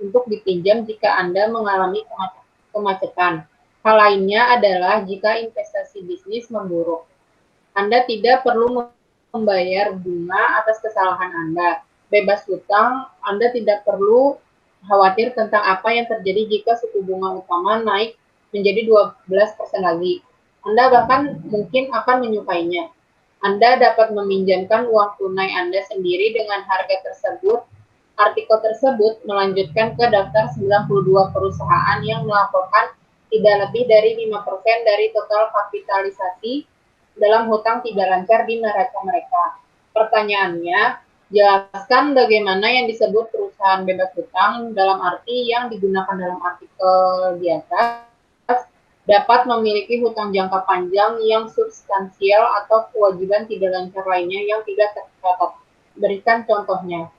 untuk dipinjam jika Anda mengalami kemacetan. Hal lainnya adalah jika investasi bisnis memburuk. Anda tidak perlu membayar bunga atas kesalahan Anda. Bebas hutang, Anda tidak perlu khawatir tentang apa yang terjadi jika suku bunga utama naik menjadi 12% lagi. Anda bahkan mungkin akan menyukainya. Anda dapat meminjamkan uang tunai Anda sendiri dengan harga tersebut. Artikel tersebut melanjutkan ke daftar 92 perusahaan yang melaporkan tidak lebih dari 5% dari total kapitalisasi dalam hutang tidak lancar di neraca mereka. Pertanyaannya, Jelaskan bagaimana yang disebut perusahaan bebas hutang dalam arti yang digunakan dalam artikel di atas dapat memiliki hutang jangka panjang yang substansial atau kewajiban tidak lancar lainnya yang tidak tercatat. Berikan contohnya.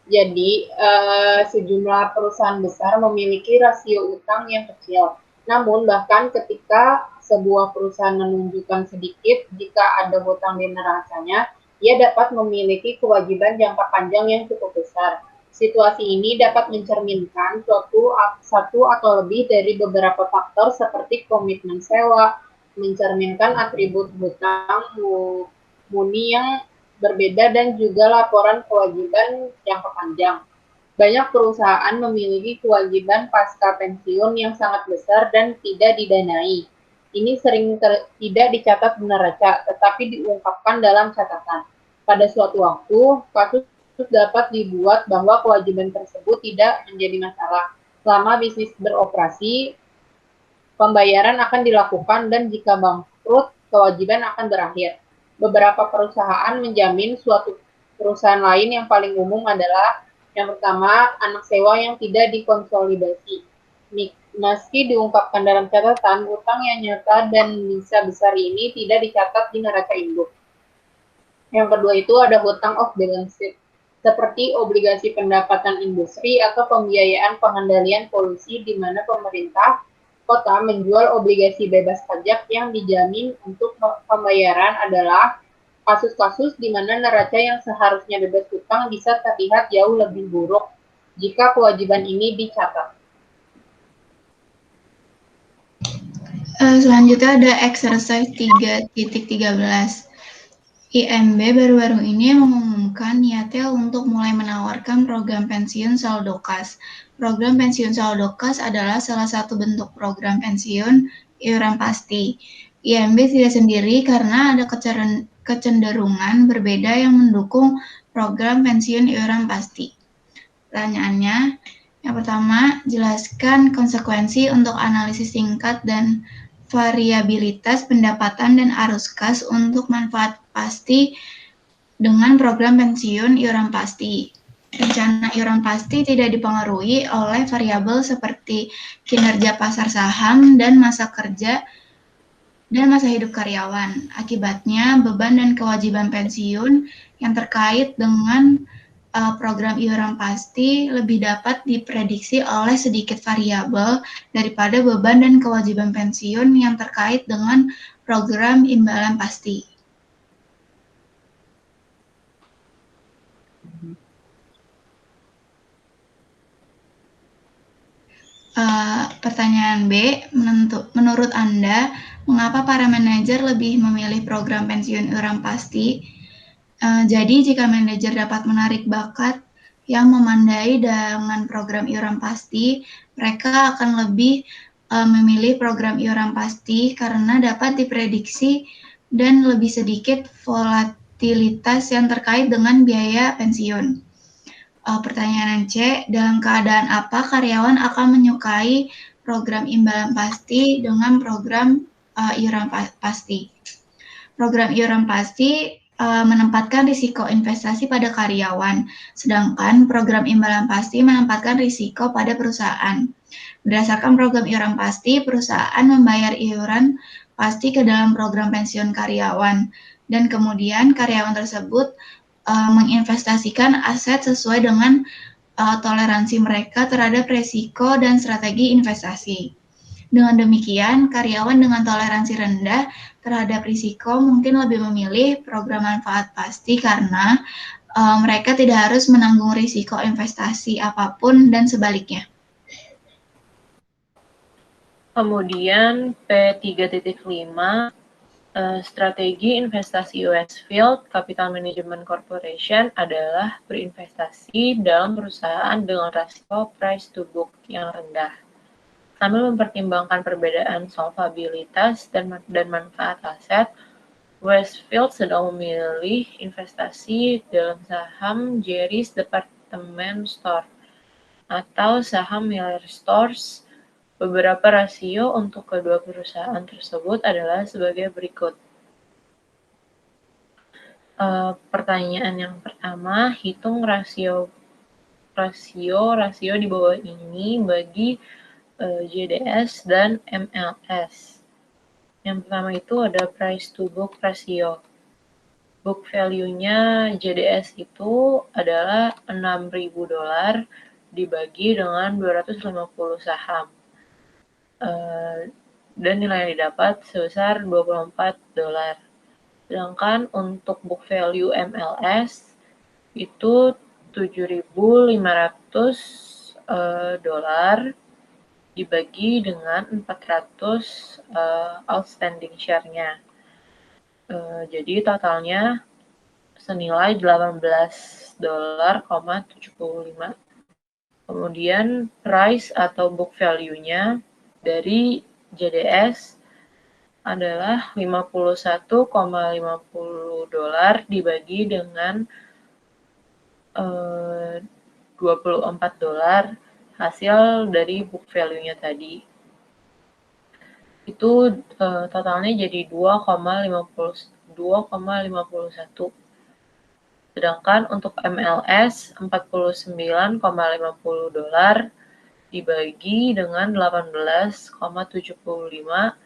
Jadi, sejumlah perusahaan besar memiliki rasio utang yang kecil. Namun, bahkan ketika sebuah perusahaan menunjukkan sedikit jika ada hutang di neracanya, ia dapat memiliki kewajiban jangka panjang yang cukup besar. Situasi ini dapat mencerminkan satu atau lebih dari beberapa faktor seperti komitmen sewa, mencerminkan atribut hutang muni yang berbeda dan juga laporan kewajiban jangka panjang. Banyak perusahaan memiliki kewajiban pasca pensiun yang sangat besar dan tidak didanai. Ini sering tidak dicatat di neraca, tetapi diungkapkan dalam catatan. Pada suatu waktu, kasus dapat dibuat bahwa kewajiban tersebut tidak menjadi masalah. Selama bisnis beroperasi, pembayaran akan dilakukan dan jika bangkrut, kewajiban akan berakhir. Beberapa perusahaan menjamin suatu perusahaan lain yang paling umum adalah yang pertama, anak sewa yang tidak dikonsolidasi. Meski diungkapkan dalam catatan, utang yang nyata dan bisa besar ini tidak dicatat di neraca induk. Yang kedua itu ada hutang off balance sheet, seperti obligasi pendapatan industri atau pembiayaan pengendalian polusi di mana pemerintah kota menjual obligasi bebas pajak yang dijamin untuk pembayaran adalah kasus-kasus di mana neraca yang seharusnya bebas hutang bisa terlihat jauh lebih buruk jika kewajiban ini dicatat. Selanjutnya ada exercise 3.13. IMB baru-baru ini mengumumkan niatnya untuk mulai menawarkan program pensiun saldo kas. Program pensiun saldo kas adalah salah satu bentuk program pensiun iuran pasti. IMB tidak sendiri karena ada kecenderungan berbeda yang mendukung program pensiun iuran pasti. Pertanyaannya, yang pertama, jelaskan konsekuensi untuk analisis singkat dan variabilitas pendapatan dan arus kas untuk manfaat pasti dengan program pensiun iuran pasti. Rencana iuran pasti tidak dipengaruhi oleh variabel seperti kinerja pasar saham dan masa kerja dan masa hidup karyawan. Akibatnya, beban dan kewajiban pensiun yang terkait dengan program iuran pasti lebih dapat diprediksi oleh sedikit variabel daripada beban dan kewajiban pensiun yang terkait dengan program imbalan pasti. Pertanyaan B, menurut Anda, mengapa para manajer lebih memilih program pensiun iuran pasti? Jadi, jika manajer dapat menarik bakat yang memandai dengan program iuran pasti, mereka akan lebih memilih program iuran pasti karena dapat diprediksi dan lebih sedikit volatilitas yang terkait dengan biaya pensiun. Pertanyaan C, dalam keadaan apa karyawan akan menyukai program imbalan pasti dengan program iuran pasti? Program iuran pasti menempatkan risiko investasi pada karyawan, sedangkan program imbalan pasti menempatkan risiko pada perusahaan. Berdasarkan program iuran pasti, perusahaan membayar iuran pasti ke dalam program pensiun karyawan, dan kemudian karyawan tersebut menginvestasikan aset sesuai dengan toleransi mereka terhadap risiko dan strategi investasi. Dengan demikian, karyawan dengan toleransi rendah terhadap risiko mungkin lebih memilih program manfaat pasti karena mereka tidak harus menanggung risiko investasi apapun dan sebaliknya. Kemudian P3.5, strategi investasi Westfield Capital Management Corporation adalah berinvestasi dalam perusahaan dengan rasio price to book yang rendah, sambil mempertimbangkan perbedaan solvabilitas dan manfaat aset. Westfield sedang memilih investasi dalam saham Jerry's Department Store atau saham Miller Stores. Beberapa rasio untuk kedua perusahaan tersebut adalah sebagai berikut. Pertanyaan yang pertama, hitung rasio di bawah ini bagi JDS dan MLS. Yang pertama itu ada price to book ratio. Book value-nya JDS itu adalah $6.000 dibagi dengan 250 saham. Dan nilai yang didapat sebesar $24. Sedangkan untuk book value MLS itu $7.500 dibagi dengan 400 outstanding share-nya. Jadi totalnya senilai $18.75. Kemudian price atau book value-nya dari JDS adalah $51,50 dibagi dengan $24 hasil dari book value-nya tadi. Itu totalnya jadi 2,51. Sedangkan untuk MLS $49,50 dibagi dengan 18,75,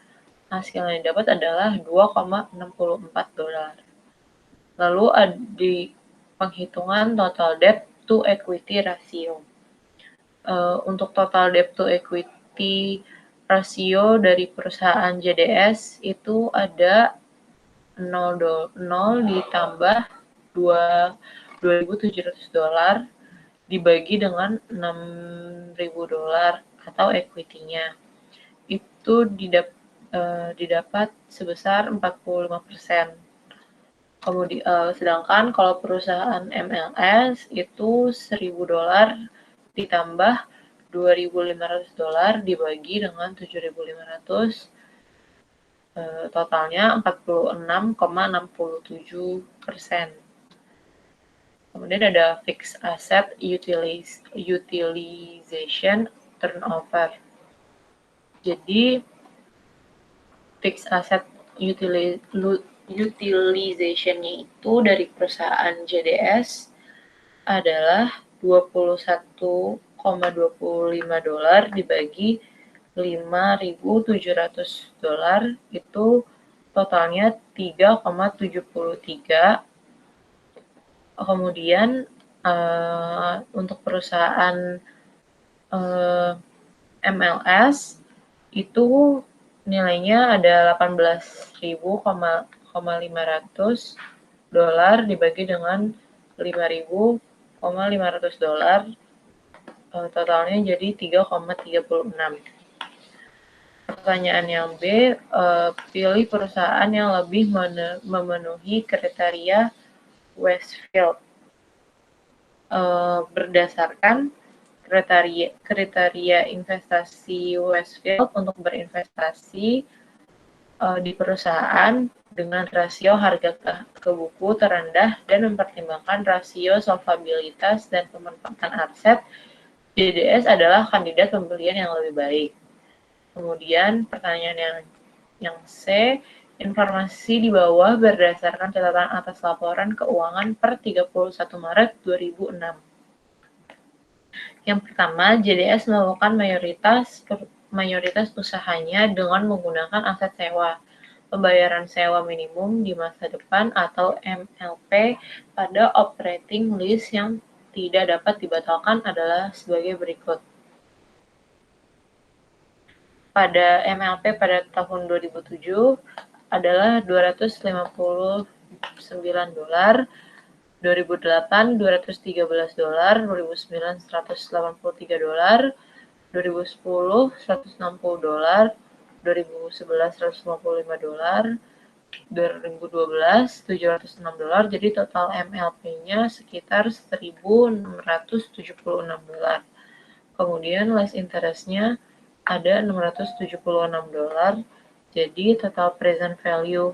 hasil yang didapat adalah $2,64. Lalu di penghitungan total debt to equity ratio. Untuk total debt to equity rasio dari perusahaan JDS itu ada 0 ditambah $2.700 dibagi dengan $6.000 atau equity-nya. Itu didapat sebesar 45%. Sedangkan kalau perusahaan MLS itu $1.000 ditambah $2.500 dibagi dengan 7.500, totalnya 46,67%. Kemudian ada fixed asset utilization turnover. Jadi fixed asset utilization-nya itu dari perusahaan JDS adalah $21,25 dibagi $5.700, itu totalnya 3,73. Kemudian untuk perusahaan MLS itu nilainya ada $18.500 dibagi dengan $5.500, totalnya jadi 3,36. Pertanyaan yang B, pilih perusahaan yang lebih memenuhi kriteria Westfield. Berdasarkan kriteria investasi Westfield untuk berinvestasi di perusahaan dengan rasio harga ke buku terendah dan mempertimbangkan rasio solvabilitas dan pemanfaatan aset, JDS adalah kandidat pembelian yang lebih baik. Kemudian pertanyaan yang C, informasi di bawah berdasarkan catatan atas laporan keuangan per 31 Maret 2006. Yang pertama, JDS melakukan mayoritas usahanya dengan menggunakan aset sewa, pembayaran sewa minimum di masa depan atau MLP pada operating lease yang tidak dapat dibatalkan adalah sebagai berikut. Pada MLP pada tahun 2007 adalah $259, 2008 $213, 2009 $183, 2010 $160, 2011 $155, 2012 $706, jadi total MLP-nya sekitar $1.676. Kemudian less interest-nya ada $676, jadi total present value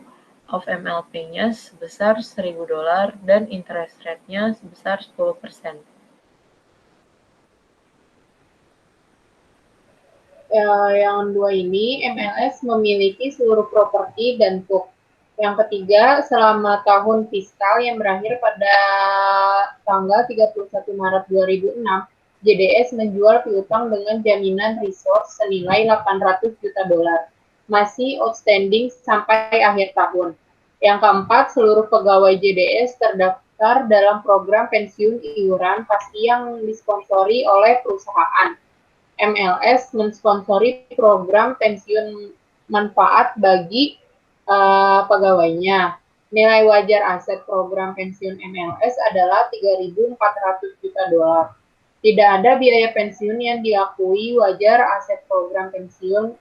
of MLP-nya sebesar $1.000 dan interest rate-nya sebesar 10%. Yang dua ini, MLS memiliki seluruh properti dan book. Yang ketiga, selama tahun fiskal yang berakhir pada tanggal 31 Maret 2006, JDS menjual piutang dengan jaminan resource senilai 800 juta dolar. Masih outstanding sampai akhir tahun. Yang keempat, seluruh pegawai JDS terdaftar dalam program pensiun iuran pasti yang disponsori oleh perusahaan. MLS mensponsori program pensiun manfaat bagi pegawainya. Nilai wajar aset program pensiun MLS adalah 3.400 juta dolar. Tidak ada biaya pensiun yang diakui wajar aset program pensiun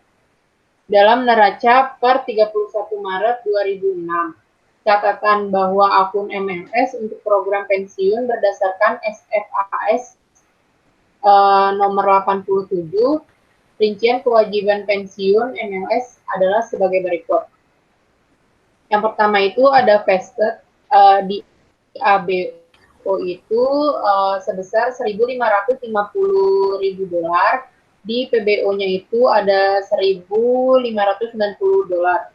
dalam neraca per 31 Maret 2006. Catatan bahwa akun MLS untuk program pensiun berdasarkan SFAS nomor 87, rincian kewajiban pensiun MLS adalah sebagai berikut. Yang pertama itu ada vested di ABO itu sebesar 1.550.000 dolar, di PBO-nya itu ada 1.590 dolar.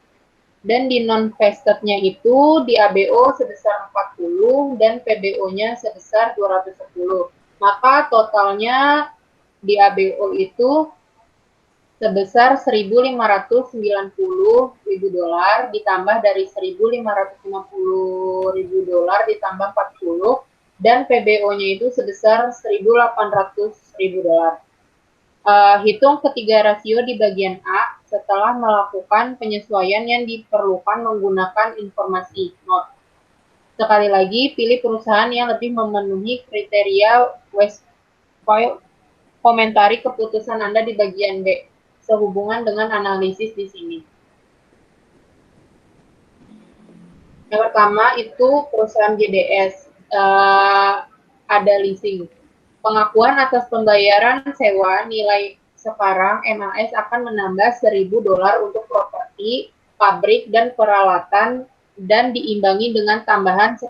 Dan di non-vestednya itu di ABO sebesar 40 dan PBO-nya sebesar 210. Maka totalnya di ABO itu sebesar 1.590.000 dolar ditambah dari 1.550.000 dolar ditambah 40 dan PBO-nya itu sebesar 1.800.000 dolar. Hitung ketiga rasio di bagian A setelah melakukan penyesuaian yang diperlukan menggunakan informasi not. Sekali lagi, pilih perusahaan yang lebih memenuhi kriteria Westphal. Komentari keputusan Anda di bagian B sehubungan dengan analisis di sini. Yang pertama itu perusahaan JDS, ada leasing. Pengakuan atas pembayaran sewa nilai sekarang MAS akan menambah 1.000 dolar untuk properti, pabrik, dan peralatan dan diimbangi dengan tambahan 1.000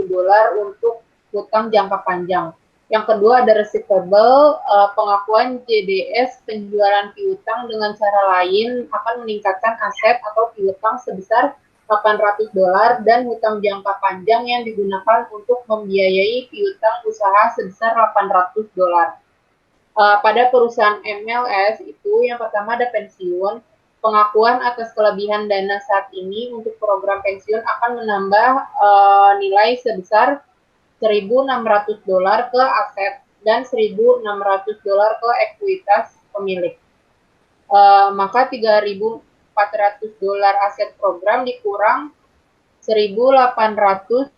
dolar untuk hutang jangka panjang. Yang kedua ada receivable, pengakuan JDS penjualan piutang dengan cara lain akan meningkatkan aset atau piutang sebesar 800 dolar dan hutang jangka panjang yang digunakan untuk membiayai piutang usaha sebesar 800 dolar. Pada perusahaan MLS itu yang pertama ada pensiun, pengakuan atas kelebihan dana saat ini untuk program pensiun akan menambah nilai sebesar 1.600 dolar ke aset dan 1.600 dolar ke ekuitas pemilik. Maka 3.400 dolar aset program dikurang 1.800.000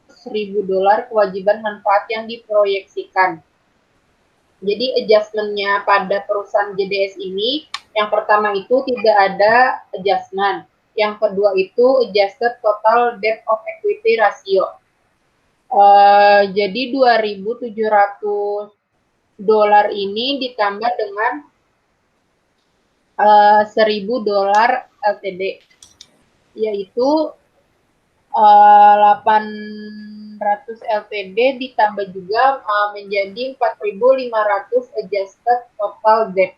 dolar kewajiban manfaat yang diproyeksikan. Jadi adjustment-nya pada perusahaan JDS ini, yang pertama itu tidak ada adjustment. Yang kedua itu adjusted total debt of equity ratio. Jadi 2.700 dolar ini ditambah dengan 1.000 dolar LTD, yaitu 800 LTD ditambah juga menjadi 4.500 adjusted total debt.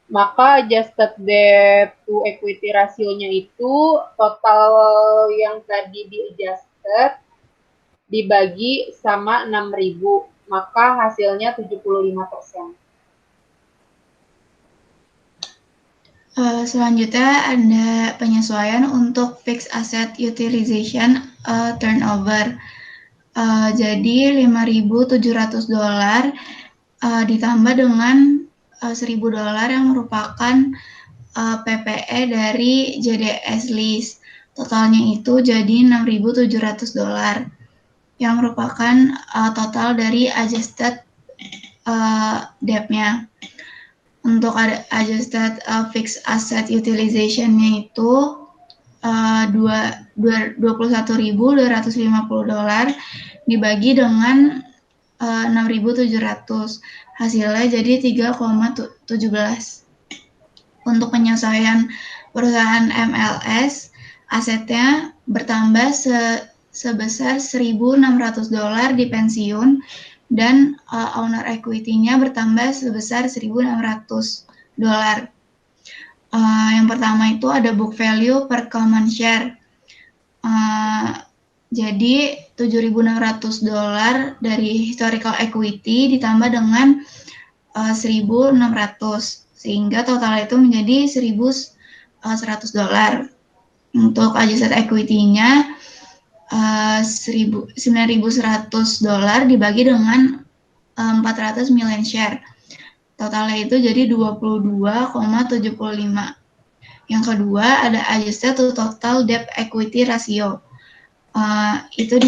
Maka adjusted debt to equity rasionya itu total yang tadi di adjusted dibagi sama 6.000, maka hasilnya 75%. Selanjutnya ada penyesuaian untuk fixed asset utilization turnover. Jadi 5.700 dolar ditambah dengan 1.000 dolar yang merupakan PPE dari JDS Lease. Totalnya itu jadi 6.700 dolar. Yang merupakan total dari adjusted debt-nya. Untuk adjusted fixed asset utilization-nya itu 21.250 dolar dibagi dengan 6.700. Hasilnya jadi 3,17. Untuk penyesuaian perusahaan MLS, asetnya bertambah sebesar 1.600 dolar di pensiun dan owner equity-nya bertambah sebesar 1.600 dolar. Yang pertama itu ada book value per common share. Jadi $7.600 dari historical equity ditambah dengan 1.600, sehingga total itu menjadi $1.100. Untuk adjusted equity-nya $9.100 dibagi dengan 400 million share. Totalnya itu jadi 22,75. Yang kedua ada adjusted to total debt equity ratio. Itu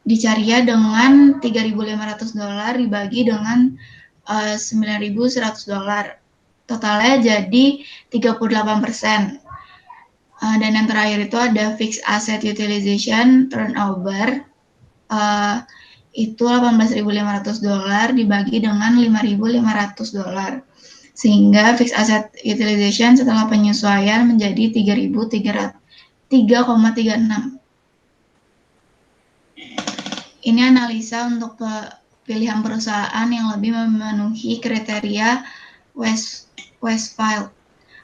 dicari ya dengan $3.500 dibagi dengan $9.100. Totalnya jadi 38%. Dan yang terakhir itu ada fixed asset utilization turnover. Itu $18.500 dibagi dengan $5.500. Sehingga fixed asset utilization setelah penyesuaian menjadi 3,36. Ini analisa untuk pilihan perusahaan yang lebih memenuhi kriteria Westphal.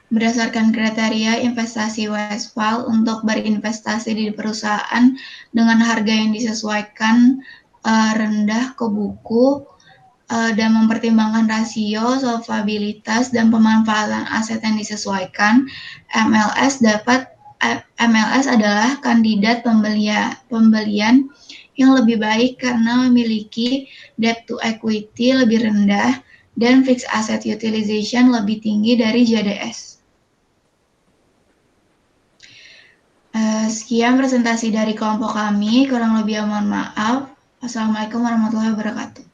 Berdasarkan kriteria investasi Westphal untuk berinvestasi di perusahaan dengan harga yang disesuaikan rendah ke buku dan mempertimbangkan rasio, solvabilitas, dan pemanfaatan aset yang disesuaikan, MLS adalah kandidat pembelian yang lebih baik karena memiliki debt to equity lebih rendah dan fixed asset utilization lebih tinggi dari JDS. Sekian presentasi dari kelompok kami, kurang lebih mohon maaf. Wassalamualaikum warahmatullahi wabarakatuh.